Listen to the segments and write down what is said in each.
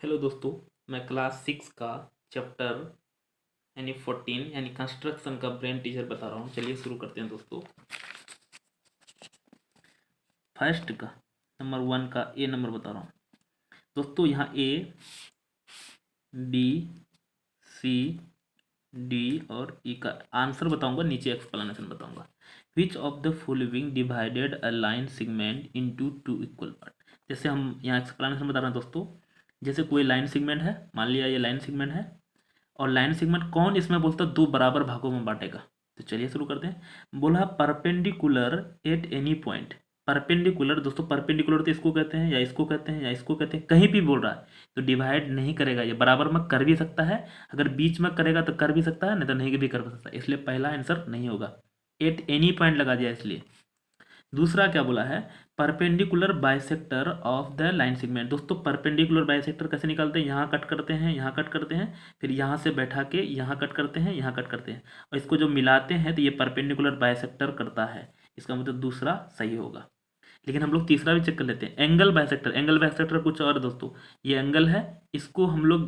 Hello दोस्तों, मैं class 6 का चैप्टर यानी 14 यानी कंस्ट्रक्शन का ब्रेन टीचर बता रहा हूँ। चलिए शुरू करते हैं दोस्तों। फर्स्ट का नंबर 1 का ए नंबर बता रहा हूँ दोस्तों। यहाँ ए बी सी डी और ई का आंसर बताऊंगा, नीचे एक्सप्लेनेशन बताऊंगा। Which of the following divided a line segment into two equal part. जैसे हम यहाँ एक्सप्लेनेशन बता रहे हैं दोस्तों। जैसे कोई लाइन सेगमेंट है, मान लिया ये लाइन सेगमेंट है, और लाइन सेगमेंट कौन इसमें बोलता है दो बराबर भागों में बांटेगा। तो चलिए शुरू करते हैं। बोला perpendicular at any point. Perpendicular दोस्तों, परपेंडिकुलर तो इसको कहते हैं या इसको कहते हैं या इसको कहते हैं, कहीं भी बोल रहा है तो डिवाइड नहीं करेगा। ये बराबर में कर भी सकता है, अगर बीच में करेगा तो कर भी सकता है, नहीं तो नहीं भी कर सकता है। इसलिए पहला आंसर नहीं होगा। एट एनी पॉइंट लगा दिया इसलिए। दूसरा क्या बोला है, perpendicular bisector of the line segment. दोस्तों परपेंडिकुलर बाइसेक्टर कैसे निकालते हैं, यहाँ कट करते हैं, यहाँ कट करते हैं, फिर यहाँ से बैठा के यहाँ कट करते हैं, यहाँ कट करते हैं, और इसको जो मिलाते हैं तो ये परपेंडिकुलर बाइसेक्टर करता है। इसका मतलब दूसरा सही होगा। लेकिन हम लोग तीसरा भी चेक कर लेते हैं, एंगल बाइसेक्टर। एंगल बाइसेक्टर कुछ और दोस्तों, ये एंगल है, इसको हम लोग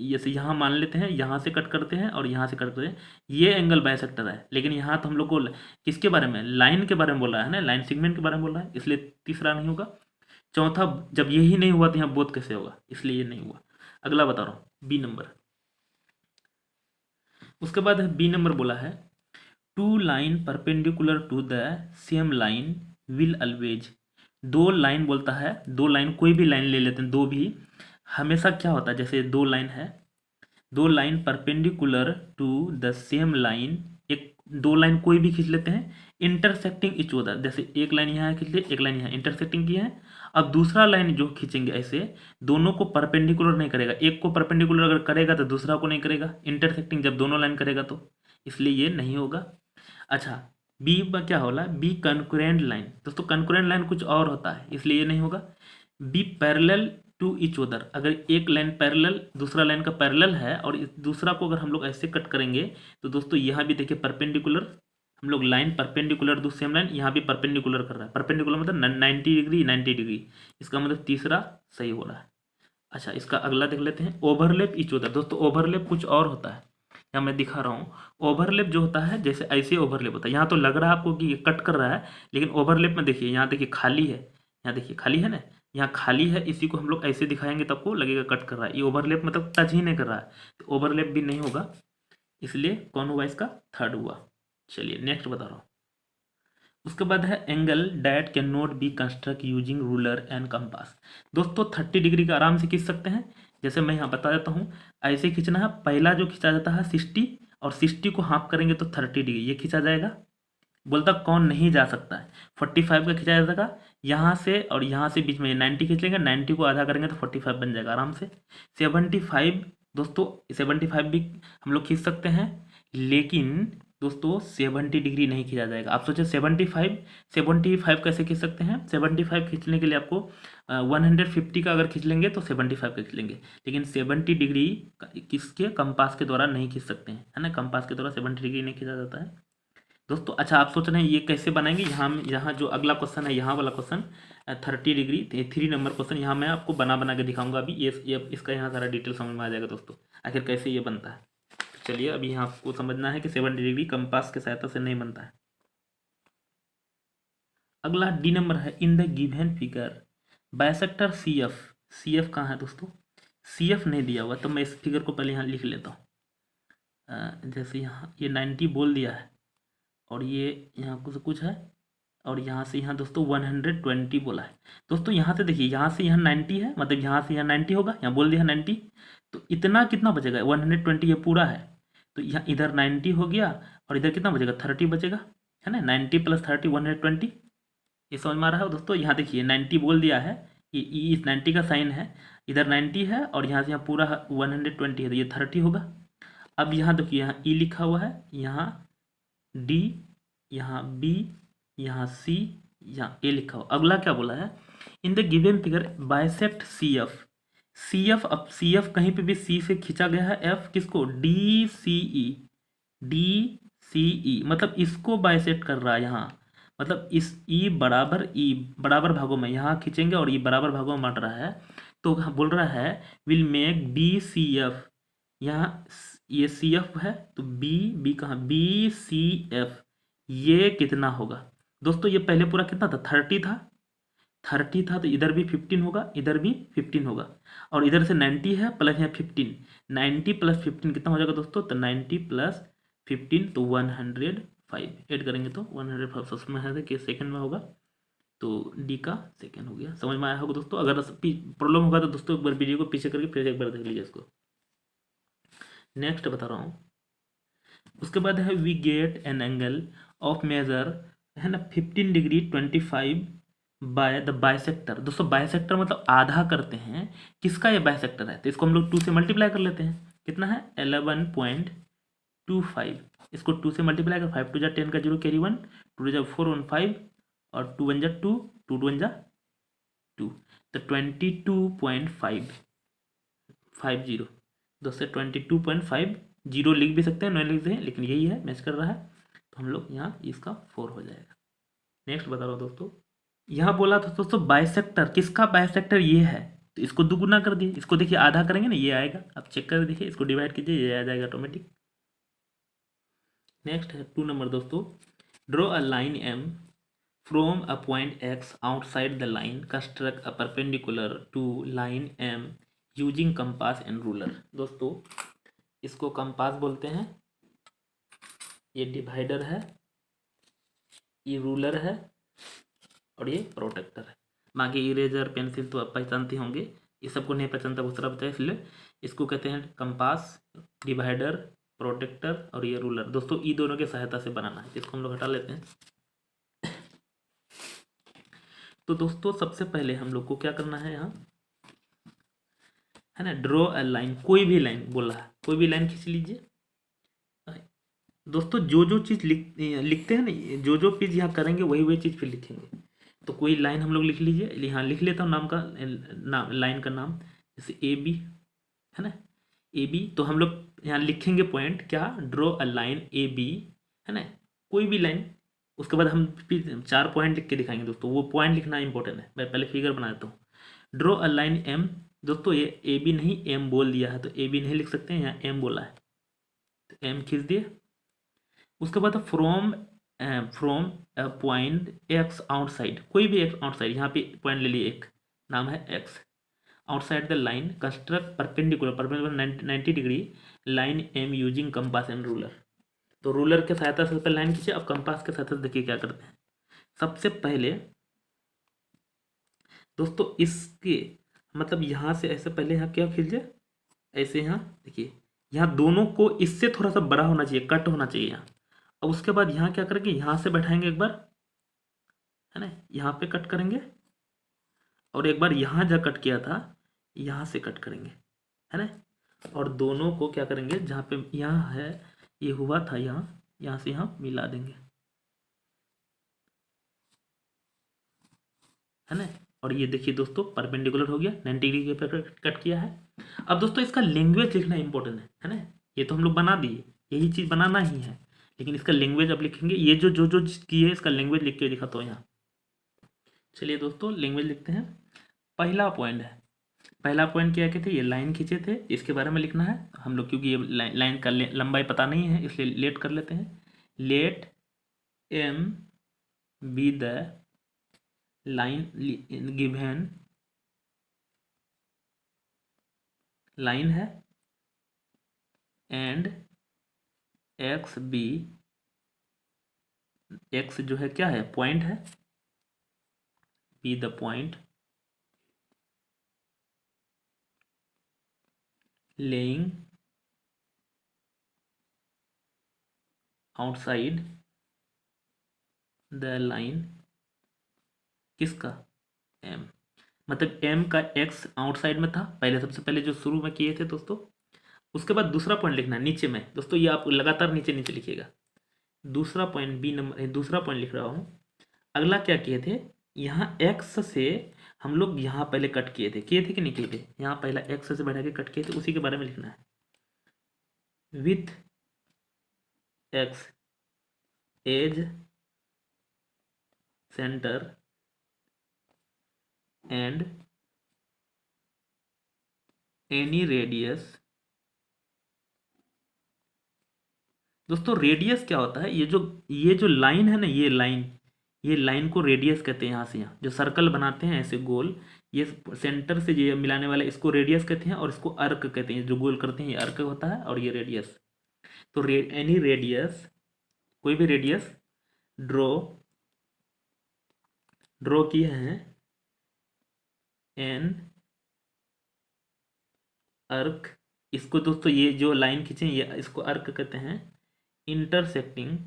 जैसे यहाँ मान लेते हैं, यहाँ से कट करते हैं और यहाँ से कट करते हैं, ये एंगल बाइसेक्टर है। लेकिन यहाँ तो हम लोग को किसके बारे में, लाइन के बारे में बोल रहा है ना, लाइन सेगमेंट के बारे में बोल रहा है, इसलिए तीसरा नहीं होगा। चौथा, जब यही नहीं हुआ तो यहाँ बोध कैसे होगा, इसलिए ये नहीं हुआ। अगला बता रहा हूँ, बी नंबर। उसके बाद बी नंबर बोला है, two line perpendicular to the same line will always. दो लाइन बोलता है, दो लाइन कोई भी लाइन ले लेते हैं, दो भी हमेशा क्या होता है, जैसे दो लाइन है, दो line perpendicular to the same line, एक दो लाइन कोई भी खींच लेते हैं, इंटरसेक्टिंग इच अदर। जैसे एक लाइन यहाँ खींच लिए, एक लाइन यहाँ इंटरसेक्टिंग की है। अब दूसरा लाइन जो खींचेंगे ऐसे, दोनों को परपेंडिकुलर नहीं करेगा, एक को परपेंडिकुलर अगर करेगा तो दूसरा को नहीं करेगा, इंटरसेक्टिंग जब दोनों लाइन करेगा तो, इसलिए ये नहीं होगा। अच्छा, बी में क्या होला, बी कंकुरेंट लाइन। दोस्तों कंकुरेंट लाइन कुछ और होता है, इसलिए ये नहीं होगा। Be parallel to each other. अगर एक लाइन पैरेलल दूसरा लाइन का पैरेलल है और इस दूसरा को अगर हम लोग ऐसे कट करेंगे तो दोस्तों यहाँ भी देखिए परपेंडिकुलर, हम लोग line perpendicular to same line, यहाँ भी परपेंडिकुलर कर रहा है। परपेंडिकुलर मतलब 90 डिग्री 90 डिग्री, इसका मतलब तीसरा सही हो रहा है। अच्छा, इसका अगला देख लेते हैं, ओवरलैप इच अदर। दोस्तों ओवरलैप कुछ और होता है, यहाँ मैं दिखा रहा हूँ। ओवरलैप जो होता है, जैसे ऐसे ओवरलैप होता है, यहाँ तो लग रहा है आपको कि ये कट कर रहा है, लेकिन ओवरलैप में देखिए, यहाँ देखिए खाली है, यहाँ देखिए खाली है ना, यहाँ खाली है, इसी को हम लोग ऐसे दिखाएंगे तो आपको लगेगा कट कर रहा है। ये ओवरलैप मतलब टच ही नहीं कर रहा है, तो ओवरलैप भी नहीं होगा, इसलिए कौन हुआ इसका, थर्ड हुआ। चलिए नेक्स्ट बता रहा हूँ। उसके बाद है angle that can not be construct using ruler and compass. दोस्तों 30 डिग्री का आराम से खींच सकते हैं। जैसे मैं यहाँ बता देता हूँ, ऐसे खींचना है, पहला जो खींचा जाता है 60, और 60 को हाफ करेंगे तो 30 डिग्री ये खींचा जाएगा। बोलता कौन नहीं जा सकता है, 45 का खींचा जाएगा यहाँ से, और यहाँ से बीच में 90 खींच लेंगे, 90 को आधा करेंगे तो 45 बन जाएगा आराम से। 75 दोस्तों, 75 भी हम लोग खींच सकते हैं, लेकिन दोस्तों 70 डिग्री नहीं खींचा जाएगा। आप सोचे 75 कैसे खींच सकते हैं, 75 खींचने के लिए आपको 150 का अगर खींच लेंगे तो 75 का खींच लेंगे, लेकिन 70 डिग्री किसके, कंपास के द्वारा नहीं खींच सकते हैं, है ना, कंपास के द्वारा 70 डिग्री नहीं खींचा जाता है दोस्तों। अच्छा, आप सोच रहे हैं ये कैसे बनाएंगे, यहाँ जो अगला क्वेश्चन है, यहाँ वाला क्वेश्चन 30 डिग्री 3 नंबर क्वेश्चन, यहाँ मैं आपको बना बना के दिखाऊंगा अभी। ये इसका यहाँ सारा डिटेल समझ में आ जाएगा दोस्तों, आखिर कैसे ये बनता है। तो चलिए अभी यहाँ आपको समझना है कि 70 डिग्री कंपास की सहायता से नहीं बनता है। अगला डी नंबर है, in the given figure bisector C F. C F कहाँ है दोस्तों, सी एफ नहीं दिया हुआ, तो मैं इस फिगर को पहले यहाँ लिख लेता हूँ। जैसे यहाँ ये 90 बोल दिया है, और ये यहाँ कुछ है, और यहाँ से यहाँ दोस्तों 120 बोला है। दोस्तों यहाँ से देखिए, यहाँ से यहाँ 90 है, मतलब यहाँ से यहाँ 90 होगा, यहाँ बोल दिया 90, तो इतना कितना बचेगा 120, ये पूरा है, तो यहाँ इधर 90 हो गया, और इधर कितना बचेगा 30 बचेगा, है ना, 90 + 30 120। ये समझ में आ रहा है दोस्तों, यहाँ देखिए 90 बोल दिया है, ये इस 90 का साइन है, इधर 90 है, और यहाँ से यहाँ पूरा 120 है, तो ये 30 होगा। अब यहाँ देखिए, यहाँ ई लिखा हुआ है, यहाँ डी, यहाँ बी, यहाँ सी, यहाँ ए लिखा हुआ। अगला क्या बोला है, in the given figure bisect C F. C F, अब सी एफ कहीं पे भी सी से खींचा गया है, एफ किसको, डी सी ई, डी सी ई मतलब इसको बाइसेक्ट कर रहा है यहाँ, मतलब इस ई बराबर भागों में यहाँ खींचेंगे और ई बराबर भागों में बांट रहा है, तो बोल रहा है will make B C F, यहाँ ये सी एफ है तो बी, बी कहाँ, बी सी एफ, ये कितना होगा दोस्तों? ये पहले पूरा कितना था, 30 था, 30 था, तो इधर भी 15 होगा, इधर भी 15 होगा, और इधर से 90 है प्लस यहाँ 15, 90 प्लस 15 कितना हो जाएगा दोस्तों? तो 90 प्लस 15 तो 105 ऐड करेंगे तो 105 उसमें है कि सेकंड में होगा, तो डी का सेकंड हो गया। समझ में आया होगा दोस्तों? अगर प्रॉब्लम होगा तो दोस्तों एक बार वीडियो को पीछे करके फिर एक बार देख लीजिए इसको। नेक्स्ट बता रहा हूँ, उसके बाद है we get an angle of measure है ना 15 डिग्री 25 बाय द बाइसेक्टर। दोस्तों बाइसेक्टर मतलब आधा करते हैं, किसका ये बाइसेक्टर है? तो इसको हम लोग 2 से मल्टीप्लाई कर लेते हैं, कितना है 11.25, इसको 2 से मल्टीप्लाई कर, 5 2 जा 10 का 0 कैरी 1, 2 जा 4 1 5 और 2 1 जा 2, 2 2 1 जा 2, तो 22.50 दोस्तों 22.50 लिख भी सकते हैं, नहीं लिख सकते हैं, लेकिन यही है मैच कर रहा है, तो हम लोग यहाँ इसका 4 हो जाएगा। नेक्स्ट बता रहा हूँ दोस्तों, यहाँ बोला था दोस्तों बाइसेक्टर, किसका बाइसेक्टर ये है, तो इसको दुगुना कर दिए, इसको देखिए आधा करेंगे ना ये आएगा, आप चेक कर देखिए, इसको डिवाइड कीजिए ये आ जाएगा ऑटोमेटिक। नेक्स्ट है 2 नंबर दोस्तों, draw a line M from a point X outside the line, construct a perpendicular to line M using compass and ruler. दोस्तों इसको कंपास बोलते हैं, ये डिवाइडर है, ये रूलर है और ये प्रोटेक्टर है। बाकी इरेजर पेंसिल तो आप पहचानते होंगे, ये सबको नहीं पहचानता बहुत सारा बच्चा, इसलिए इसको कहते हैं कंपास, डिवाइडर, प्रोटेक्टर और ये रूलर। दोस्तों ये दोनों की सहायता से बनाना है, इसको हम लोग हटा लेते हैं। तो दोस्तों सबसे पहले हम लोग को क्या करना है, यहाँ है ना ड्रॉ अ लाइन, कोई भी लाइन बोला है, कोई भी लाइन खींच लीजिए। दोस्तों जो जो चीज़ लिखते हैं ना, जो जो चीज़ यहाँ करेंगे वही वही चीज़ फिर लिखेंगे। तो कोई लाइन हम लोग लिख लीजिए, यहाँ लिख लेता हूँ नाम का लाइन का नाम, जैसे ए बी है ना, ए बी, तो हम लोग यहाँ लिखेंगे पॉइंट क्या, draw a line A B है ना, कोई भी लाइन। उसके बाद हम फिर 4 पॉइंट लिख के दिखाएंगे दोस्तों, वो पॉइंट लिखना इंपॉर्टेंट है। मैं पहले फिगर बना देता हूँ, ड्रॉ अ लाइन एम, दोस्तों ये ए बी नहीं एम बोल दिया है, तो ए बी नहीं लिख सकते हैं, यहाँ एम बोला है, तो एम खींच दिए। उसके बाद from from point X outside, कोई भी एक्स आउटसाइड, यहाँ पे पॉइंट ले लिए, एक नाम है x, outside the line construct perpendicular 90 degree line M using compass and ruler. तो रूलर के सहायता से पहले लाइन खींचे, अब कंपास के सहायता से देखिए क्या करते हैं। सबसे पहले दोस्तों इसके मतलब यहाँ से ऐसे पहले यहाँ क्या खींचे, ऐसे यहाँ देखिए, यहाँ दोनों को इससे थोड़ा सा बड़ा होना चाहिए, कट होना चाहिए यहाँ। अब उसके बाद यहाँ क्या करेंगे, यहाँ से बैठाएंगे एक बार है ना, यहाँ पे कट करेंगे, और एक बार यहाँ जहाँ कट किया था यहाँ से कट करेंगे है ना, और दोनों को क्या करेंगे, जहाँ पे यहाँ है ये हुआ था, यहाँ यहाँ से यहाँ मिला देंगे है ना। और ये देखिए दोस्तों परपेंडिकुलर हो गया, 90 डिग्री पे कट किया है। अब दोस्तों इसका लैंग्वेज लिखना इंपॉर्टेंट है ना, ये तो हम लोग बना दिए, यही चीज़ बनाना ही है, लेकिन इसका लैंग्वेज अब लिखेंगे, ये जो जो जो चीज़ की है इसका लैंग्वेज लिख के दिखाता हूँ यहाँ। चलिए दोस्तों लैंग्वेज लिखते हैं। पहला पॉइंट है, पहला पॉइंट क्या कहते हैं, ये लाइन खींचे थे, इसके बारे में लिखना है हम लोग, क्योंकि ये लाइन का लंबाई पता नहीं है इसलिए लेट कर लेते हैं। Let M be the line given line है एंड एक्स बी, एक्स जो है क्या है, पॉइंट है, be the point lying outside the line, किसका, एम, मतलब एम का एक्स आउटसाइड में था पहले, सबसे पहले जो शुरू में किए थे दोस्तों। उसके बाद दूसरा पॉइंट लिखना है नीचे में दोस्तों, ये आप लगातार नीचे नीचे लिखिएगा। दूसरा पॉइंट बी नंबर, दूसरा पॉइंट लिख रहा हूँ। अगला क्या किए थे, यहाँ एक्स से हम लोग यहाँ पहले कट किए थे कि नहीं किए थे, यहाँ पहला एक्स से बैठा के कट किए थे, उसी के बारे में लिखना है। With X as centre and any radius. दोस्तों रेडियस क्या होता है, ये जो लाइन है ना, ये लाइन को रेडियस कहते हैं। यहाँ से यहाँ जो सर्कल बनाते हैं ऐसे गोल, ये सेंटर से ये मिलाने वाला इसको रेडियस कहते हैं, और इसको अर्क कहते हैं। जो गोल करते हैं ये अर्क होता है, और ये रेडियस। तो एनी रेडियस, कोई भी रेडियस ड्रॉ किए हैं एन अर्क। इसको दोस्तों ये जो लाइन खींचे ये इसको अर्क कहते हैं। इंटरसेक्टिंग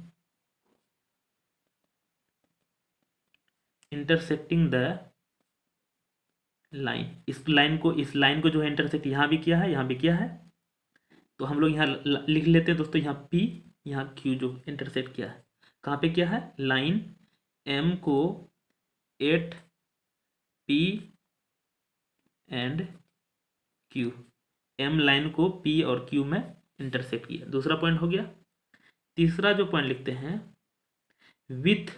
द लाइन, इस लाइन को जो है इंटरसेक्ट यहाँ भी किया है, यहाँ भी किया है। तो हम लोग यहाँ लिख लेते हैं दोस्तों, यहाँ P, यहाँ Q जो इंटरसेक्ट किया है। कहाँ पे किया है? लाइन M को at P and Q, M line को P और Q में इंटरसेक्ट किया। दूसरा पॉइंट हो गया। तीसरा जो पॉइंट लिखते हैं विथ,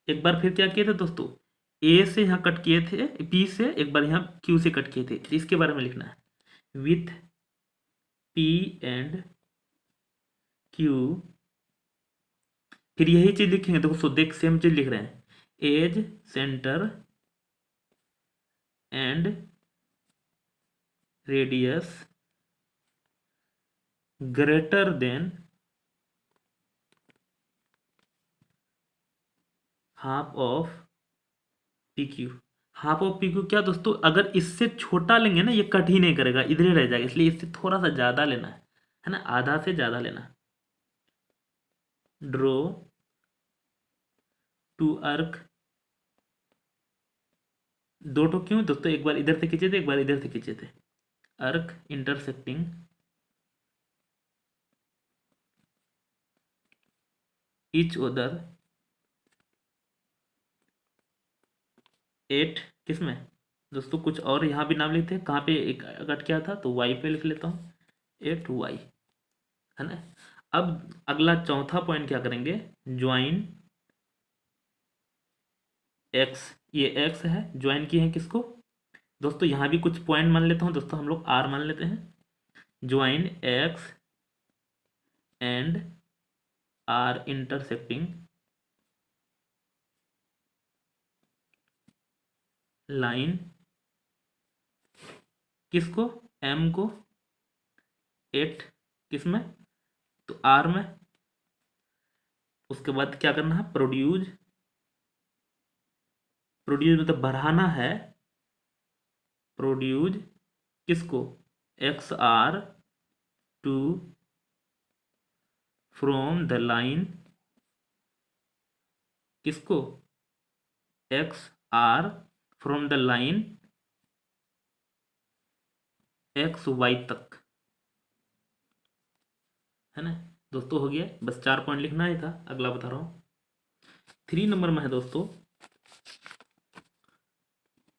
एक बार फिर क्या किए थे दोस्तों, A से यहाँ कट किए थे, P से, एक बार यहाँ Q से कट किए थे। तो इसके बारे में लिखना है, विथ P एंड Q। फिर यही चीज लिखेंगे, दोस्तों देख सेम चीज लिख रहे हैं, as centre and radius greater than half of PQ। Half of PQ क्या दोस्तों, अगर इससे छोटा लेंगे ना ये कट ही नहीं करेगा, इधर ही रह जाएगा, इसलिए इससे थोड़ा सा ज्यादा लेना है ना, आधा से ज्यादा लेना। ड्रॉ टू अर्क, दो टो क्यों दोस्तों, एक बार इधर से खींचे थे, एक बार इधर से खींचे थे। अर्क इंटरसेक्टिंग ईच अदर एट, किसमें दोस्तों, कुछ और यहाँ भी नाम लिखते हैं, कहाँ पे एक कट किया था, तो वाई पे लिख लेता हूँ, एट वाई, है ना। अब अगला चौथा पॉइंट क्या करेंगे, ज्वाइन एक्स, ये एक्स है, ज्वाइन किए हैं किसको दोस्तों, यहाँ भी कुछ पॉइंट मान लेता हूँ दोस्तों, हम लोग आर मान लेते हैं। Join X and R intersecting line, किसको, एम को एट, किसमें, तो आर में। उसके बाद क्या करना है, प्रोड्यूस मतलब बढ़ाना है, प्रोड्यूस किसको, X R two from the line, किसको, X R from the line X Y तक, है ना दोस्तों। हो गया, बस 4 पॉइंट लिखना ही था। अगला बता रहा हूँ, 3 नंबर में है दोस्तों,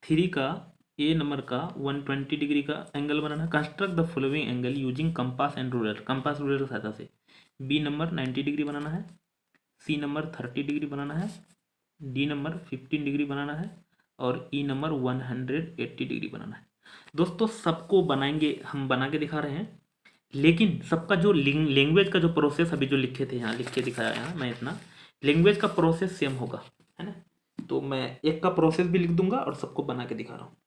3 का ए नंबर का 120 डिग्री का angle banana. Construct the following angle using compass and ruler, compass ruler की सहायता से। बी नंबर 90 डिग्री बनाना है, सी नंबर 30 डिग्री बनाना है, डी नंबर 15 डिग्री बनाना है, और ई नंबर 180 डिग्री बनाना है। दोस्तों सबको बनाएंगे, हम बना के दिखा रहे हैं, लेकिन सबका जो लैंग्वेज का जो प्रोसेस अभी जो लिखे थे यहाँ लिख के दिखाया यहाँ मैं, इतना लैंग्वेज का प्रोसेस सेम होगा, है ना। तो मैं एक का प्रोसेस भी लिख दूंगा और सबको बना के दिखा रहा हूँ।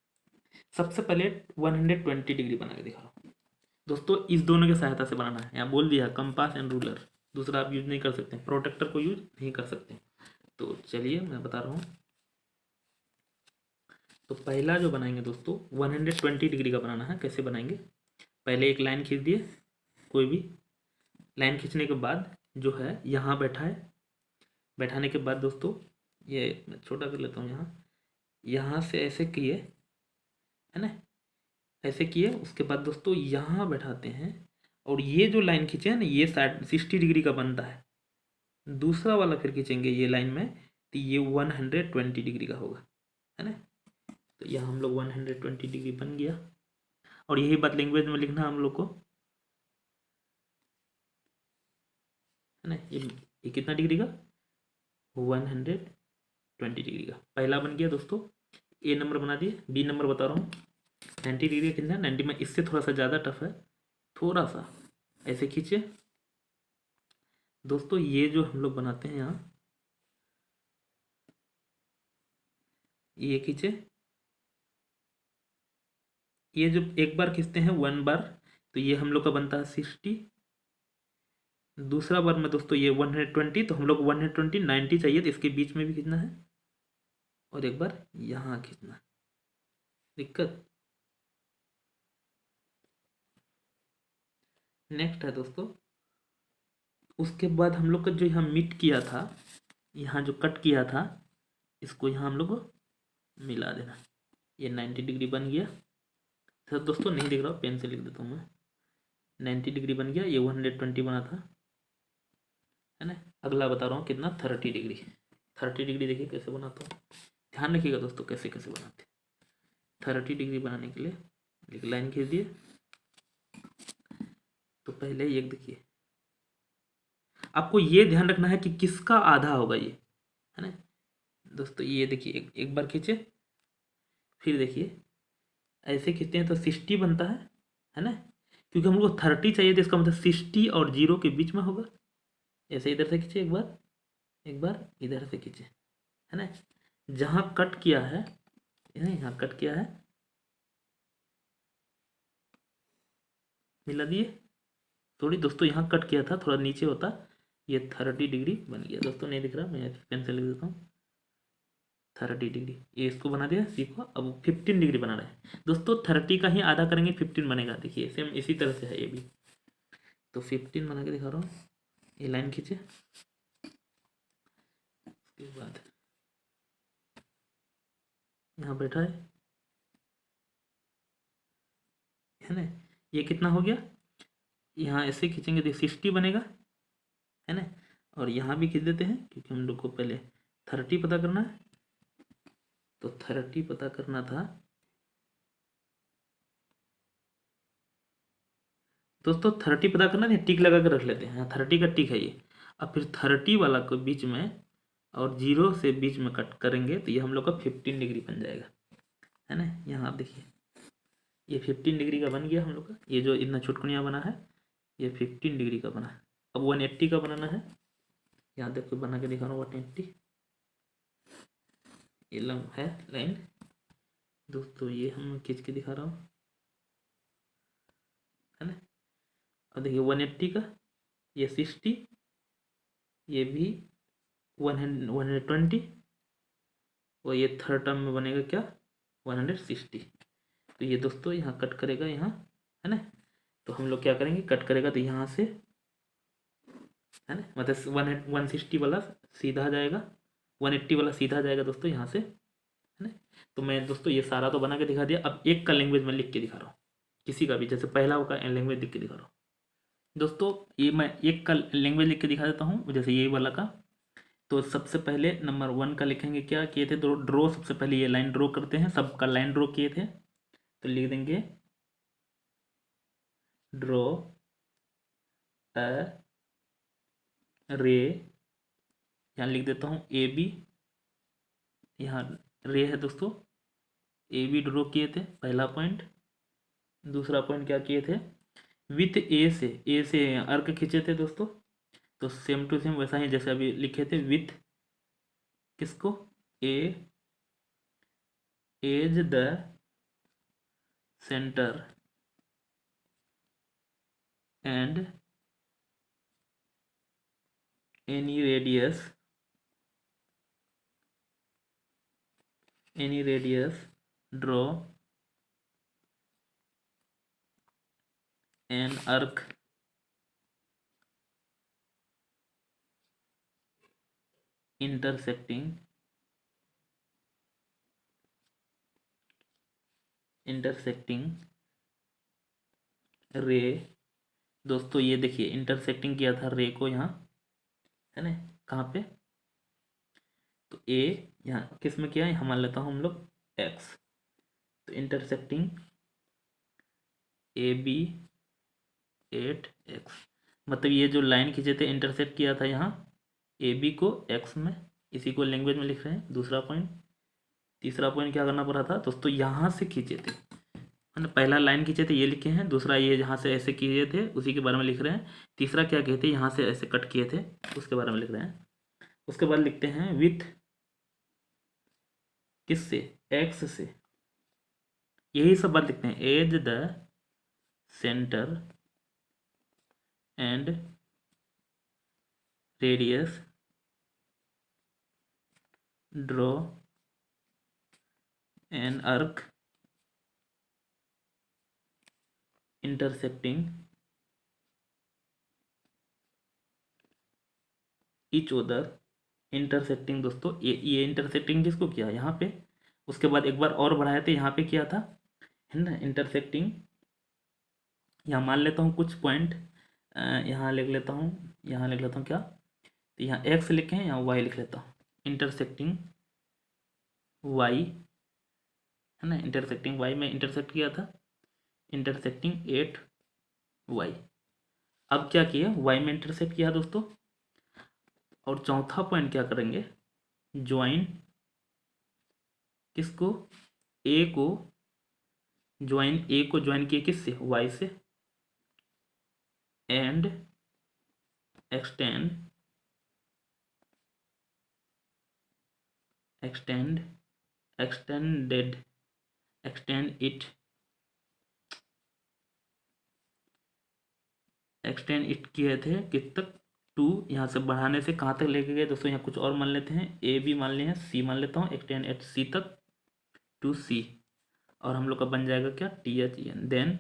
सबसे पहले 120 डिग्री बना के दिखा रहा हूँ दोस्तों, इस दोनों की सहायता से बनाना है। यहाँ बोल दिया कंपास एंड रूलर, दूसरा आप यूज नहीं कर सकते, प्रोटेक्टर को यूज नहीं कर सकते। तो चलिए मैं बता रहा हूँ। तो पहला जो बनाएंगे दोस्तों 120 डिग्री का बनाना है। कैसे बनाएंगे, पहले एक लाइन खींच दिए, कोई भी लाइन खींचने के बाद जो है यहाँ बैठाए, बैठाने के बाद दोस्तों ये मैं छोटा कर लेता हूँ, यहाँ से ऐसे किए, है ना, ऐसे किए। उसके बाद दोस्तों यहाँ बैठाते हैं, और ये जो लाइन खींचे हैं ना ये 60 डिग्री का बनता है। दूसरा वाला फिर खींचेंगे ये लाइन में, तो ये 120 डिग्री का होगा, है ना। तो यहाँ हम लोग 120 डिग्री बन गया, और यही बात लैंग्वेज में लिखना हम लोग को, है ना। ये कितना डिग्री का, 120 डिग्री का पहला बन गया दोस्तों। ए नंबर बना दिए, बी नंबर बता रहा हूँ, 90 डिग्री कितना 90 में, इससे थोड़ा सा ज़्यादा टफ है, थोड़ा सा ऐसे खींचे दोस्तों। ये जो हम लोग बनाते हैं यहाँ, ये खींचे, ये जो एक बार खींचते हैं 1 बार, तो ये हम लोग का बनता है 60। दूसरा बार में दोस्तों ये 120, तो हम लोग 120 90 चाहिए, तो इसके बीच में भी खींचना है और एक बार यहाँ खींचना है। दिक्कत नेक्स्ट है दोस्तों, उसके बाद हम लोग का जो यहाँ मिट किया था, यहाँ जो कट किया था, इसको यहाँ हम लोग को मिला देना। ये 90 डिग्री बन गया। सर दोस्तों नहीं दिख रहा, पेन से लिख देता हूँ मैं। 90 डिग्री बन गया, ये 120 बना था, है ना। अगला बता रहा हूँ कितना, 30 डिग्री। 30 डिग्री देखिए कैसे बनाता हूँ, ध्यान रखिएगा दोस्तों कैसे कैसे बनाते। 30 डिग्री बनाने के लिए एक लाइन खींच दिए। तो पहले ये देखिए, आपको ये ध्यान रखना है कि किसका आधा होगा ये, है ना दोस्तों। ये देखिए एक बार खींचे, फिर देखिए ऐसे खींचते हैं तो 60 बनता है ना, क्योंकि हम लोग को 30 चाहिए, तो इसका मतलब 60 और 0 के बीच में होगा। ऐसे इधर से खींचे एक बार इधर से खींचे, है ना। जहाँ कट किया है, यहाँ कट किया है, मिला दिए। थोड़ी दोस्तों यहाँ कट किया था, थोड़ा नीचे होता, ये 30 डिग्री बन गया दोस्तों। नहीं दिख रहा, मैं पेन से लिख देता हूँ। 30 डिग्री ये इसको बना दिया, सीखो। अब 15 डिग्री बना रहे हैं दोस्तों। 30 का ही आधा करेंगे 15 बनेगा। देखिए सेम इसी तरह से है ये भी। तो 15 बना के दिखा रहा हूँ। ये लाइन खींचे, उसके बाद यहाँ बैठा है ना। ये कितना हो गया, यहाँ ऐसे खींचेंगे तो 60 बनेगा, है ना। और यहाँ भी खींच देते हैं, क्योंकि हम लोग को पहले 30 पता करना है। तो 30 पता करना था दोस्तों। 30 पता करना है, टिक लगा कर रख लेते हैं। हाँ 30 का टिक है ये। अब फिर 30 वाला को बीच में और 0 से बीच में कट करेंगे, तो ये हम लोग का 15 डिग्री बन जाएगा, है ना। यहाँ आप देखिए ये 15 डिग्री का बन गया हम लोग का। ये जो इतना छुटकुनिया बना है, ये 15 डिग्री का बना है। अब 180 का बनाना है। यहाँ देखो बना के दिखा रहा हूँ 180। ये लंब है लाइन दोस्तों, ये हम खींच के दिखा रहा हूँ, है ना। अब देखिए 180 का, ये 60, ये भी 120, और ये थर्ड टर्म में बनेगा क्या 160। तो ये दोस्तों यहाँ कट करेगा, यहाँ, है ना। तो हम लोग क्या करेंगे, कट करेगा तो यहाँ से, है ना, मतलब 160 वाला सीधा जाएगा, 180 वाला सीधा जाएगा दोस्तों यहाँ से, है ना। तो मैं दोस्तों ये सारा तो बना के दिखा दिया। अब एक का लैंग्वेज में लिख के दिखा रहा हूँ, किसी का भी, जैसे पहला का लैंग्वेज लिख के दिखा रहा हूँ दोस्तों। ये मैं एक का लैंग्वेज लिख के दिखा देता हूँ, जैसे ये वाला का। तो सबसे पहले नंबर 1 का लिखेंगे, क्या किए थे, ड्रॉ। सबसे पहले ये लाइन ड्रॉ करते हैं, सबका लाइन ड्रॉ किए थे, तो लिख देंगे ड्रॉ अ रे। यहाँ लिख देता हूँ ए बी, यहाँ रे है दोस्तों। ए बी ड्रॉ किए थे, पहला पॉइंट। दूसरा पॉइंट क्या किए थे, विथ ए से अर्क खींचे थे दोस्तों। तो सेम टू सेम वैसा ही जैसे अभी लिखे थे, विथ किसको, A as the centre and any radius draw an arc intersecting रे। दोस्तों ये देखिए इंटरसेक्टिंग किया था रे को यहाँ, है ना, कहाँ पे, तो ए यहाँ किस में किया है, यहाँ मान लेता हूँ हम लोग एक्स। तो इंटरसेक्टिंग ए बी 8x, मतलब ये जो लाइन खींचे थे इंटरसेक्ट किया था यहाँ ए बी को एक्स में, इसी को लैंग्वेज में लिख रहे हैं। दूसरा पॉइंट, तीसरा पॉइंट क्या करना पड़ा था दोस्तों, यहाँ से खींचे थे, है ना। पहला लाइन खींचे थे ये लिखे हैं, दूसरा ये जहाँ से ऐसे किए थे उसी के बारे में लिख रहे हैं, तीसरा क्या कहते हैं यहाँ से ऐसे कट किए थे उसके बारे में लिख रहे हैं। उसके बाद लिखते हैं विथ किससे, एक्स से, यही सब बात लिखते हैं। As the centre and radius draw an arc intersecting each other. Intersecting दोस्तों ये इंटरसेक्टिंग किसको किया यहाँ पे, उसके बाद एक बार और बढ़ाया था यहाँ पे किया था, है ना। इंटरसेक्टिंग यहाँ मान लेता हूँ कुछ पॉइंट, यहाँ लिख लेता हूँ, यहाँ लिख लेता हूँ क्या, तो यहाँ एक्स लिखे हैं, यहाँ वाई लिख लेता हूँ। इंटरसेक्टिंग वाई, है ना, इंटरसेक्टिंग वाई में इंटरसेक्ट किया था, इंटरसेक्टिंग 8y। अब क्या किया, वाई में इंटरसेक्ट किया दोस्तों। और चौथा पॉइंट क्या करेंगे, ज्वाइन किसको, ए को, ज्वाइन ए को ज्वाइन किए किससे, वाई से, and extend extend extended extend it किए थे किस तक, टू, यहाँ से बढ़ाने से कहाँ तक लेके गए दोस्तों, यहाँ कुछ और मान लेते हैं, ए बी मान लिए हैं, सी मान लेता हूँ, एक्सटेंड एट सी तक, टू सी। और हम लोग का बन जाएगा क्या, टी एच एन। देन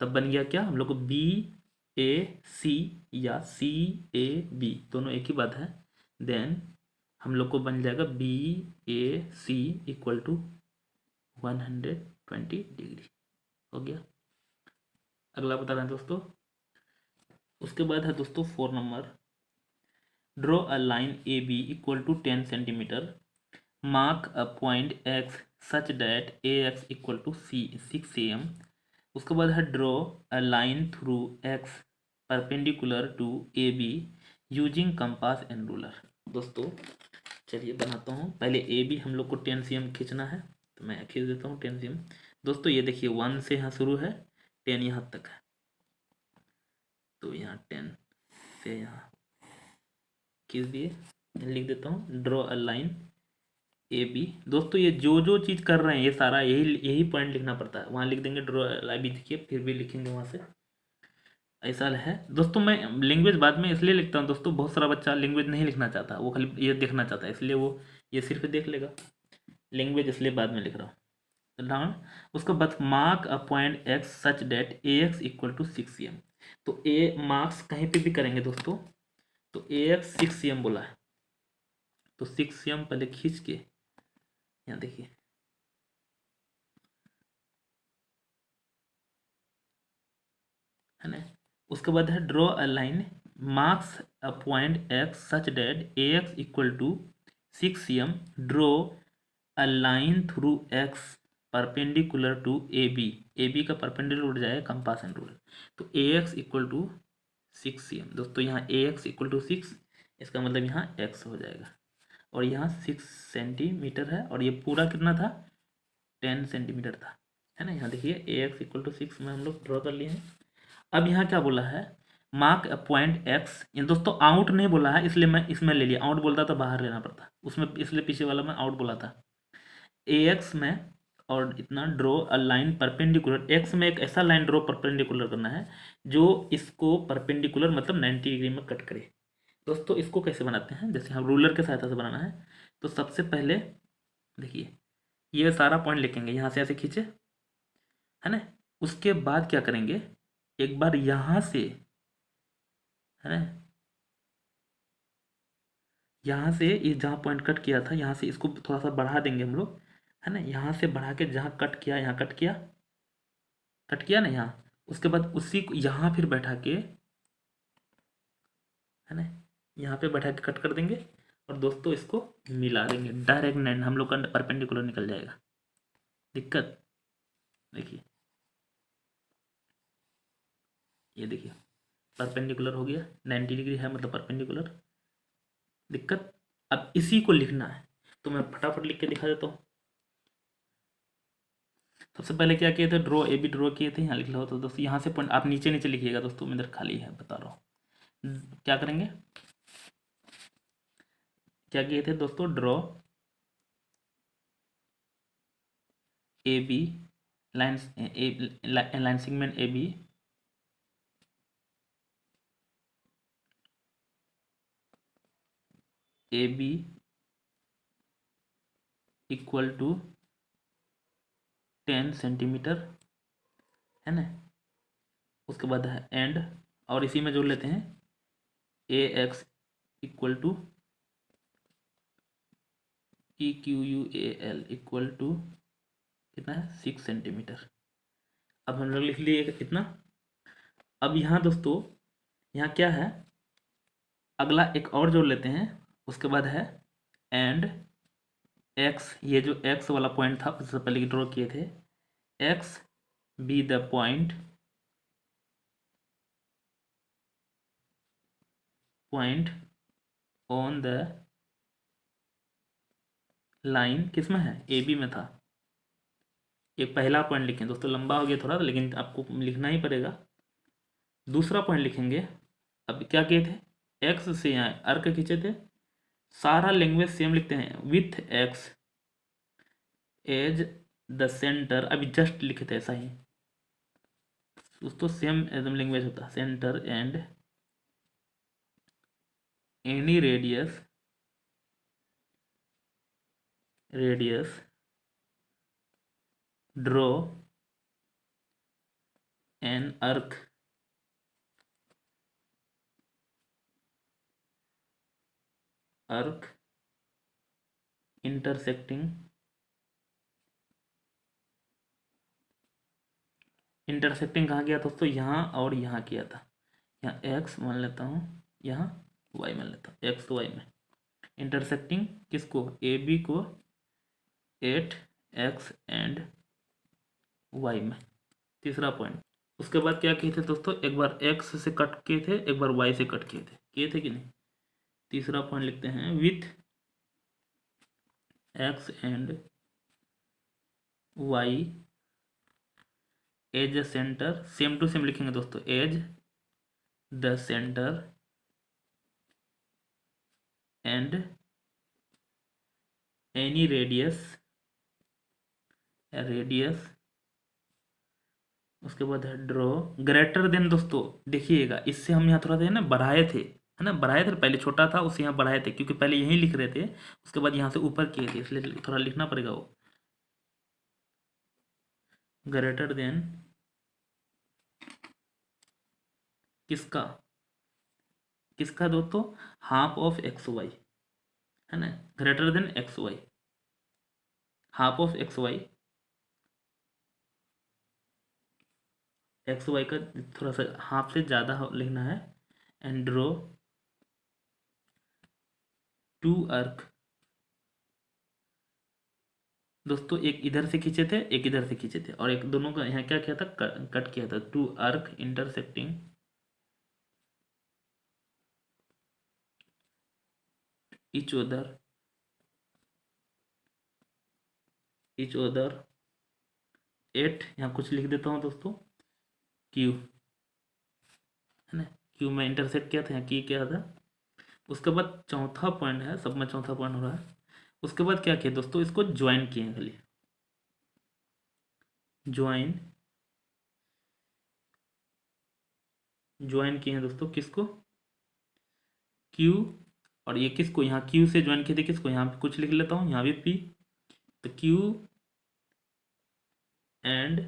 तब बन गया क्या हम लोग को, बी ए सी या सी ए बी दोनों एक ही बात है। देन हम लोग को बन जाएगा B A C equal to 120 degree, हो गया। अगला बता रहे हैं दोस्तों, उसके बाद है दोस्तों 4 number, draw a line A B equal to 10 centimetre, mark a point X such that A X equal to 6 cm। उसके बाद है draw a line through X perpendicular to A B using compass and ruler. दोस्तों चलिए बनाता हूँ, पहले A B हम लोग को 10 cm खींचना है, तो मैं खींच देता हूँ 10 cm। दोस्तों ये देखिए 1 से यहाँ शुरू है, 10 यहाँ तक है, तो यहाँ 10 से यहाँ खींच दिए, लिख देता हूँ draw a line A B. दोस्तों ये जो चीज़ कर रहे हैं ये सारा यही पॉइंट लिखना पड़ता है, वहाँ लिख देंगे ड्रॉ लाइन बी, देखिए फिर भी लिखेंगे वहाँ से, ऐसा है दोस्तों। मैं लैंग्वेज बाद में इसलिए लिखता हूँ दोस्तों, बहुत सारा बच्चा लैंग्वेज नहीं लिखना चाहता, वो खाली ये देखना चाहता है, इसलिए वो ये सिर्फ देख लेगा, लैंग्वेज इसलिए बाद में लिख रहा हूँ। डाउन उसके बाद mark a point X such that A X equal to 6 cm। तो ए मार्क्स कहीं पे भी करेंगे दोस्तों, तो ए एक्स 6 cm बोला है, तो 6 cm पहले खींच के यहाँ देखिए, है ना। उसके बाद है draw a line marks a point X such that A X equal to 6 cm, draw a line through X perpendicular to A B का परपेंडिकुलर उठ जाएगा कंपास एंड रूलर, तो A X equal to 6 cm। दोस्तों यहाँ ए X equal to 6, इसका मतलब यहाँ x हो जाएगा, और यहाँ 6 सेंटीमीटर है, और ये पूरा कितना था 10 सेंटीमीटर था, है ना। यहाँ देखिए ए एक्स इक्वल टू 6 में हम लोग ड्रॉ कर लिए हैं। अब यहाँ क्या बोला है, मार्क अ पॉइंट एक्स, ये दोस्तों आउट नहीं बोला है, इसलिए मैं इसमें ले लिया, आउट बोलता तो बाहर लेना पड़ता उसमें, इसलिए पीछे वाला मैं आउट बोला था। ए एक्स में और इतना draw a line perpendicular, x में एक ऐसा लाइन ड्रॉ परपेंडिकुलर करना है जो इसको परपेंडिकुलर मतलब 90 डिग्री में कट करे। दोस्तों इसको कैसे बनाते हैं, जैसे हम रूलर की सहायता से बनाना है, तो सबसे पहले देखिए ये सारा पॉइंट लिखेंगे, यहाँ से ऐसे खींचे, है ना। उसके बाद क्या करेंगे, एक बार यहाँ से, है ना, यहाँ से ये जहाँ पॉइंट कट किया था यहाँ से इसको थोड़ा सा बढ़ा देंगे हम लोग, है ना। यहाँ से बढ़ा के जहाँ कट किया, यहाँ कट किया ना यहाँ, उसके बाद उसी को यहाँ फिर बैठा के, है ना, यहाँ पे बैठा के कट कर देंगे, और दोस्तों इसको मिला देंगे, डायरेक्ट नाइन हम लोग का परपेंडिकुलर निकल जाएगा। दिक्कत देखिए, ये देखिए परपेंडिकुलर हो गया, 90 डिग्री है मतलब परपेंडिकुलर। दिक्कत अब इसी को लिखना है, तो मैं फटाफट लिख के दिखा देता हूँ। सबसे पहले क्या किए थे, ड्रॉ ए बी ड्रॉ किए थे, यहाँ लिख लो। तो दोस्तों यहाँ से पॉइंट आप नीचे नीचे लिखिएगा दोस्तों, इधर खाली है बता रहा हूँ। क्या करेंगे, क्या किए थे दोस्तों, draw A B line segment A B A B equal to 10 centimetre, है ना। उसके बाद है एंड, और इसी में जोड़ लेते हैं A X equal to E Q U A L equal to कितना है, 6 सेंटीमीटर। अब हम लोग लिख लिए इतना। अब यहाँ दोस्तों, यहाँ क्या है, अगला एक और जोड़ लेते हैं। उसके बाद है एंड एक्स, ये जो एक्स वाला पॉइंट था उससे पहले ड्रॉ किए थे, x B the point on the line, किस में है, ए बी में था। एक पहला पॉइंट लिखें दोस्तों, लंबा हो गया थोड़ा, लेकिन आपको लिखना ही पड़ेगा। दूसरा पॉइंट लिखेंगे। अब क्या किए थे, एक्स से यहाँ अर्क खींचे थे, सारा लैंग्वेज सेम लिखते हैं, with X as the centre, अभी जस्ट लिखे थे ऐसा ही दोस्तों, सेम एकदम लैंग्वेज होता है, centre and any radius draw an अर्क इंटरसेक्टिंग कहाँ किया दोस्तों, यहाँ और यहाँ किया था। यहाँ एक्स मान लेता हूँ, यहाँ वाई मान लेता हूँ, एक्स वाई में इंटरसेक्टिंग किसको, ए बी को 8 एक्स एंड वाई में। तीसरा पॉइंट, उसके बाद क्या किए थे दोस्तों, एक बार एक्स से कट किए थे, एक बार वाई से कट किए थे कि नहीं। तीसरा पॉइंट लिखते हैं with X and Y as a centre, same to same लिखेंगे दोस्तों, as the centre and any radius उसके बाद है ड्रॉ ग्रेटर देन। दोस्तों देखिएगा, इससे हम यहाँ थोड़ा सा है ना बढ़ाए थे, है ना, बढ़ाए थे, पहले छोटा था उससे यहाँ बढ़ाए थे, क्योंकि पहले यहीं लिख रहे थे, उसके बाद यहाँ से ऊपर किए थे, इसलिए थोड़ा लिखना पड़ेगा वो, ग्रेटर देन किसका, दोस्तों, हाफ ऑफ एक्स वाई, है ना, greater than X Y, half of X Y, X Y का थोड़ा सा हाफ से ज़्यादा लिखना है, एंड ड्रॉ टू अर्क। दोस्तों एक इधर से खींचे थे, एक इधर से खींचे थे, और एक दोनों का यहाँ क्या किया था, कट किया था, टू अर्क इंटरसेक्टिंग each other एट, यहाँ कुछ लिख देता हूँ दोस्तों, क्यू, है ना, क्यू में इंटरसेक्ट किया था, यहाँ की क्या था। उसके बाद चौथा पॉइंट है, सब में चौथा पॉइंट हो रहा है। उसके बाद क्या किया दोस्तों, इसको ज्वाइन किए हैं, खाली ज्वाइन किए हैं दोस्तों, किसको, क्यू, और ये किसको, यहाँ क्यू से ज्वाइन किए थे, किसको, यहाँ पे कुछ लिख लेता हूँ, यहाँ भी पी, तो Q and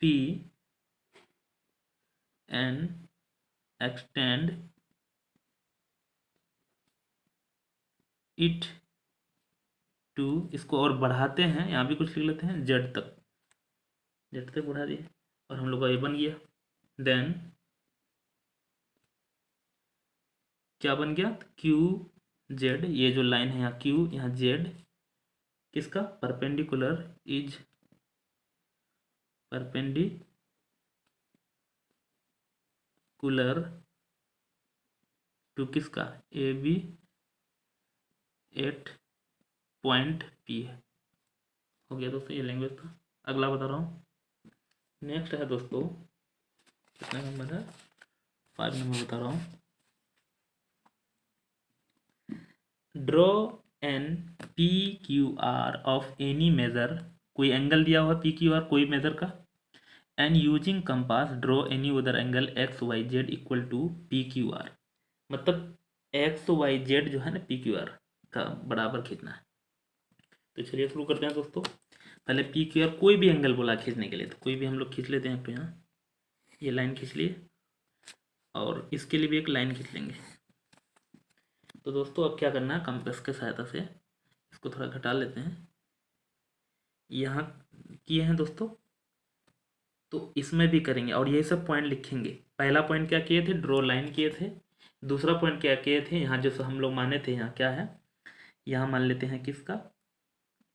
P and extend it to, इसको और बढ़ाते हैं, यहाँ भी कुछ लिख लेते हैं, जेड तक बढ़ा दिए, और हम लोग का ये बन गया। देन क्या बन गया, क्यू जेड, ये जो लाइन है यहाँ क्यू, यहाँ जेड, किसका, परपेंडिकुलर टू किसका, A B at point P है, हो गया दोस्तों, ये लैंग्वेज था। अगला बता रहा हूँ। नेक्स्ट है दोस्तों, कितना नंबर है, 5 नंबर बता रहा हूँ। Draw an P Q R of any measure, कोई एंगल दिया हुआ पी क्यू आर कोई मेजर का, and using compass draw any other angle X Y Z equal to P Q R. मतलब एक्स वाई जेड जो है ना P Q are का बराबर खींचना है। तो चलिए शुरू करते हैं दोस्तों। पहले पी क्यू आर कोई भी एंगल बोला खींचने के लिए, तो कोई भी हम लोग खींच लेते हैं। तो यहाँ ये लाइन खींच लिए और इसके लिए भी एक लाइन खींच लेंगे। तो दोस्तों अब क्या करना है, कंपास के सहायता से इसको थोड़ा घटा लेते हैं। यहाँ किए हैं दोस्तों, तो इसमें भी करेंगे और ये सब पॉइंट लिखेंगे। पहला पॉइंट क्या किए थे, ड्रॉ लाइन किए थे। दूसरा पॉइंट क्या किए थे, यहाँ जो हम लोग माने थे, यहाँ क्या है, यहाँ मान लेते हैं किसका,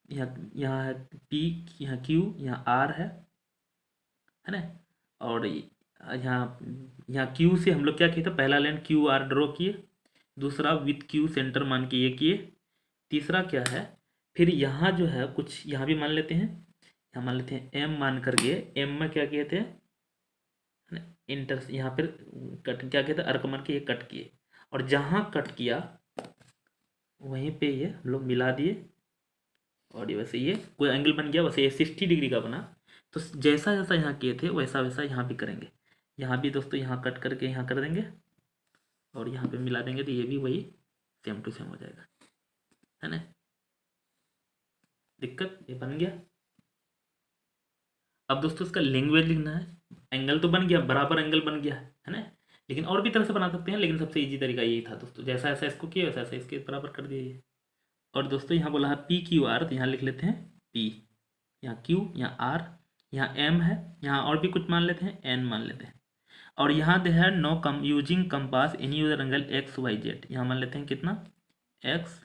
यहाँ है पी, यहाँ क्यू, यहाँ आर है ना। और यहाँ यहाँ क्यू से हम लोग क्या किए थे, पहला लाइन क्यू आर ड्रॉ किए, दूसरा विथ क्यू सेंटर मान के ये किए, तीसरा क्या है, फिर यहाँ जो है कुछ यहाँ भी मान लेते हैं, यहाँ मान लेते हैं एम मान करके, एम में क्या किए थे है ना, इंटर, यहाँ पर कट क्या किया था, अर्क मान के ये कट किए, और जहाँ कट किया वहीं पे ये हम लोग मिला दिए, और ये वैसे ये कोई एंगल बन गया, वैसे ये 60 डिग्री का बना। तो जैसा जैसा यहाँ किए थे वैसा वैसा यहाँ भी करेंगे। यहाँ भी दोस्तों यहाँ कट करके यहाँ कर देंगे और यहाँ पे मिला देंगे, तो ये भी वही सेम टू सेम हो जाएगा, है ना। दिक्कत ये बन गया। अब दोस्तों इसका लैंग्वेज लिखना है। एंगल तो बन गया, बराबर एंगल बन गया है ना, लेकिन और भी तरह से बना सकते हैं, लेकिन सबसे इजी तरीका यही था दोस्तों, जैसा ऐसा इसको किया वैसा ऐसा इसके बराबर कर दिए। और दोस्तों यहाँ बोला है पी क्यू आर, तो यहाँ लिख लेते हैं पी, यहाँ क्यू, यहाँ आर, यहाँ एम है, यहाँ और भी कुछ मान लेते हैं, एन मान लेते हैं। और यहाँ दे है no come using compass any other angle X Y Z, यहाँ मान लेते हैं कितना एक्स,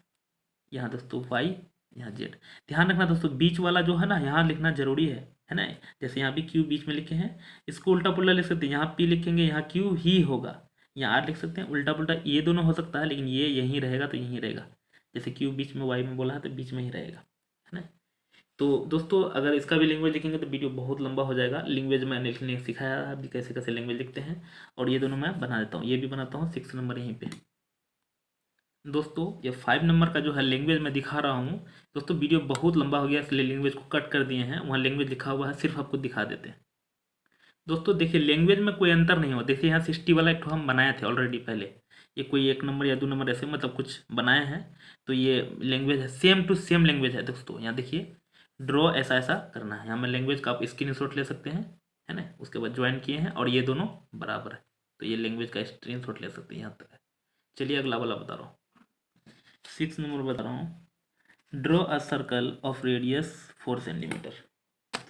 यहाँ दोस्तों वाई, यहाँ जेड। ध्यान रखना दोस्तों बीच वाला जो है ना यहाँ लिखना जरूरी है ना। जैसे यहाँ भी क्यू बीच में लिखे हैं, इसको उल्टा पुल्टा लिख सकते हैं, यहाँ पी लिखेंगे यहाँ क्यू ही होगा, यहाँ आर लिख सकते हैं, उल्टा पुल्टा ये दोनों हो सकता है, लेकिन ये यहीं रहेगा तो यहीं रहेगा। जैसे क्यू बीच में वाई में बोला है तो बीच में ही रहेगा, है ना। तो दोस्तों अगर इसका भी लैंग्वेज लिखेंगे तो वीडियो बहुत लंबा हो जाएगा। लैंग्वेज मैंने लिखने सिखाया है अभी, कैसे कैसे लैंग्वेज लिखते हैं, और ये दोनों मैं बना देता हूँ, ये भी बनाता हूँ 6 नंबर यहीं पे। दोस्तों ये 5 नंबर का जो है लैंग्वेज मैं दिखा रहा हूँ। दोस्तों वीडियो बहुत लंबा हो गया, इसलिए लैंग्वेज को कट कर दिए हैं, वहाँ लैंग्वेज लिखा हुआ है, सिर्फ आपको दिखा देते हैं। दोस्तों देखिए लैंग्वेज में कोई अंतर नहीं हो, देखिए यहाँ 60 वाला एक हम बनाए थे ऑलरेडी पहले, ये कोई 1 नंबर या 2 नंबर ऐसे मतलब कुछ बनाए हैं, तो ये लैंग्वेज है, सेम टू सेम लैंग्वेज है दोस्तों। यहाँ देखिए ड्रॉ ऐसा ऐसा करना है, यहाँ में लैंग्वेज का आप स्क्रीनशॉट ले सकते हैं, है ना। उसके बाद ज्वाइन किए हैं और ये दोनों बराबर है, तो ये लैंग्वेज का स्क्रीनशॉट ले सकते हैं, यहाँ तक है। चलिए अगला वाला बता रहा हूँ, 6 नंबर बता रहा हूँ। Draw a circle of radius 4 centimetre.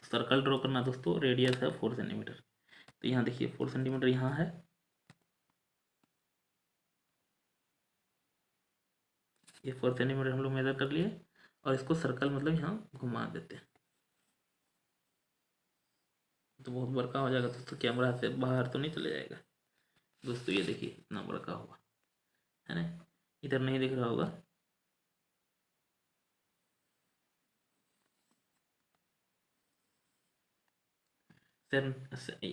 Circle draw करना दोस्तों, रेडियस है 4 सेंटीमीटर, तो यहाँ देखिए 4 सेंटीमीटर यहाँ है, ये 4 सेंटीमीटर हम लोग मेजर कर लिए, और इसको सर्कल मतलब यहाँ घुमा देते हैं, तो बहुत बड़का हो जाएगा दोस्तों, कैमरा से बाहर तो नहीं चले जाएगा दोस्तों। ये देखिए इतना बड़का हुआ, है ना, इधर नहीं दिख रहा होगा।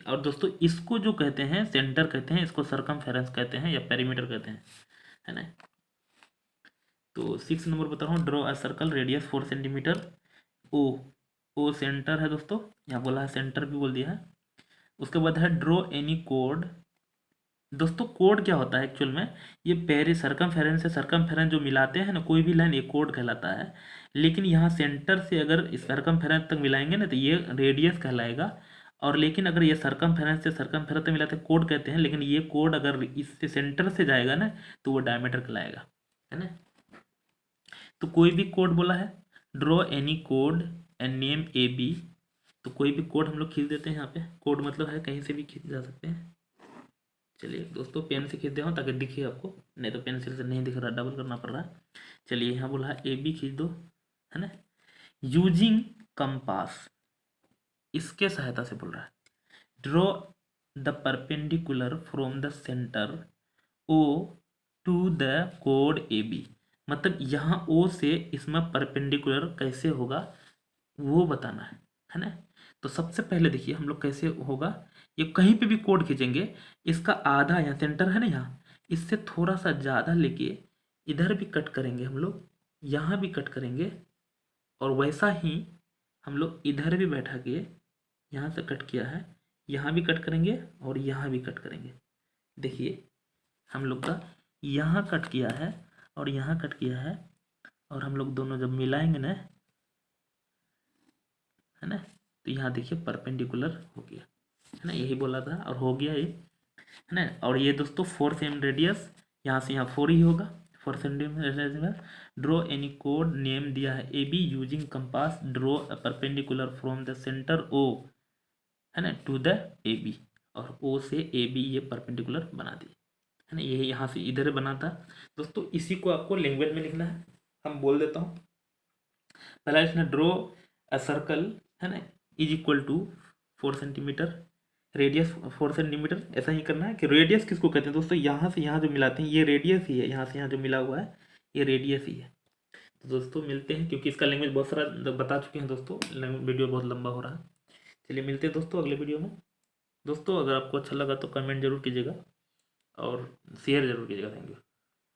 और दोस्तों इसको जो कहते हैं सेंटर कहते हैं, इसको सरकमफेरेंस कहते हैं या पेरीमीटर कहते हैं, है ना। तो 6 नंबर बता रहा हूँ, draw a circle radius 4 centimetre, O, O centre है दोस्तों, यहाँ बोला है सेंटर भी बोल दिया है। उसके बाद है ड्रॉ एनी कोड। दोस्तों कोड क्या होता है एक्चुअल में, ये पेरी सरकमफेरेंस से सरकमफेरेंस जो मिलाते हैं ना कोई भी लाइन, ये कोड कहलाता है। लेकिन यहाँ सेंटर से अगर सरकमफेरेंस तक मिलाएंगे ना तो ये रेडियस कहलाएगा, और लेकिन अगर ये सरकमफेरेंस से सरकमफेरेंस तक मिलाते हैं कोड कहते हैं, लेकिन ये कोड अगर इससे सेंटर से जाएगा ना तो वो डायमीटर कहलाएगा, है ना। तो कोई भी कोड बोला है, ड्रॉ एनी कोड एंड नेम ए बी, तो कोई भी कोड हम लोग खींच देते हैं। यहाँ पे कोड मतलब है कहीं से भी खींच जा सकते हैं। चलिए दोस्तों पेन से खींच दे रहा हूँ ताकि दिखे आपको, नहीं तो पेंसिल से नहीं दिख रहा, डबल करना पड़ रहा है। चलिए यहाँ बोला है ए बी खींच दो, है ना। यूजिंग कंपास, इसके सहायता से बोल रहा है, draw the perpendicular from the centre O to the कोड ए बी। मतलब यहाँ ओ से इसमें परपेंडिकुलर कैसे होगा, वो बताना है ना। तो सबसे पहले देखिए हम लोग कैसे होगा, ये कहीं पे भी कोड खींचेंगे, इसका आधा यहाँ सेंटर है ना, यहाँ इससे थोड़ा सा ज़्यादा लेके इधर भी कट करेंगे हम लोग, यहाँ भी कट करेंगे, और वैसा ही हम लोग इधर भी बैठा के यहाँ से कट किया है, यहाँ भी कट करेंगे और यहाँ भी कट करेंगे। देखिए हम लोग का यहाँ कट किया है और यहाँ कट किया है, और हम लोग दोनों जब मिलाएंगे ना, है ना, तो यहाँ देखिए परपेंडिकुलर हो गया, है ना, यही बोला था और हो गया ये, है ना। और ये दोस्तों 4 सेम रेडियस, यहाँ से यहाँ 4 ही होगा, 4 सेंटीमीटर। ड्रॉ एनी कोड नेम दिया है A B using compass, draw a perpendicular from the centre O, है ना, टू द ए बी, और ओ से ए बी ये परपेंडिकुलर बना दिए, है ना, यही यहाँ से इधर बना था। दोस्तों इसी को आपको लैंग्वेज में लिखना है, हम बोल देता हूँ। पहला इसमें ड्रॉ अ सर्कल, है ना, is equal to 4 centimetre, radius 4 centimetre. ऐसा ही करना है कि रेडियस किसको कहते हैं दोस्तों, यहाँ से यहाँ जो मिलाते हैं ये रेडियस ही है, यहाँ से यहाँ जो मिला हुआ है ये रेडियस ही है। तो दोस्तों मिलते हैं, क्योंकि इसका लैंग्वेज बहुत सारा बता चुके हैं दोस्तों, वीडियो बहुत लंबा हो रहा है। चलिए मिलते हैं दोस्तों अगले वीडियो में। दोस्तों अगर आपको अच्छा लगा तो कमेंट जरूर कीजिएगा और शेयर जरूर कीजिएगा। Thank you.